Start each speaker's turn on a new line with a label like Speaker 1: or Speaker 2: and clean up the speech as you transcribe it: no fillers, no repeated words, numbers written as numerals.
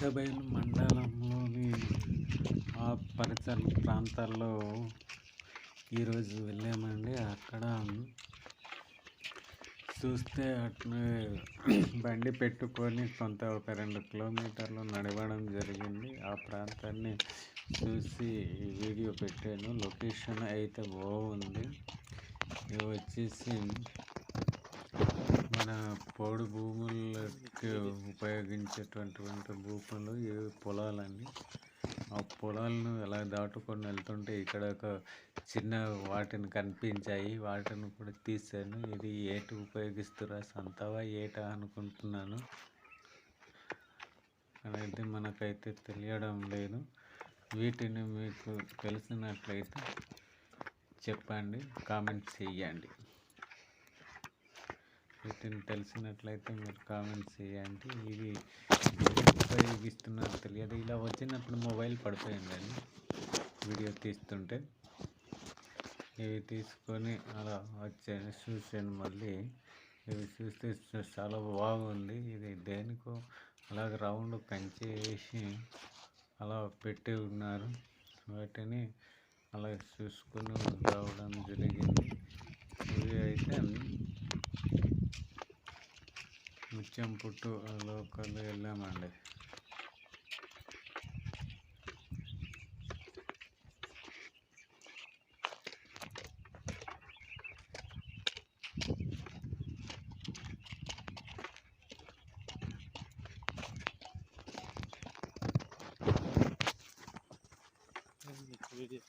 Speaker 1: పెద్దబయలు మండలంలోని ఆ పరిసర ప్రాంతాల్లో ఈరోజు వెళ్ళామండి. అక్కడ చూస్తే అట్నే బండి పెట్టుకొని ఒక 2 కిలోమీటర్లు నడవడం జరిగింది. ఆ ప్రాంతాన్ని చూసి వీడియో పెట్టాను. లొకేషన్ అయితే బాగుంది. ఇది వచ్చేసి మన పోడు భూములకి ఉపయోగించేటువంటి భూములు ఈ పొలాలన్నీ. ఆ పొలాలను ఎలా దాటుకొని వెళ్తుంటే ఇక్కడ ఒక చిన్న వాటిని కనిపించాయి. వాటిని కూడా తీశాను. ఇది ఏటి ఉపయోగిస్తురా సంతవా ఏటా అనుకుంటున్నాను. అయితే మనకైతే తెలియడం లేదు. వీటిని మీకు తెలిసినట్లయితే చెప్పండి, కామెంట్ చేయండి. వీటిని తెలిసినట్లయితే మీరు కామెంట్ చేయండి. ఇది ఉపయోగిస్తున్నారు తెలియదు. ఇలా వచ్చినప్పుడు మొబైల్ పడిపోయిందండి వీడియో తీస్తుంటే. ఇవి తీసుకొని అలా వచ్చాను, చూశాను. మళ్ళీ ఇవి చూస్తే చాలా బాగుంది. ఇది దేనికో అలాగ రౌండ్ కంచె వేసి అలా పెట్టి ఉన్నారు. వాటిని అలా చూసుకొని రావడం జరిగింది. ఇవి అయితే ముత్యం పుట్టు లోకల్ వెళ్ళామండి.
Speaker 2: వీడియో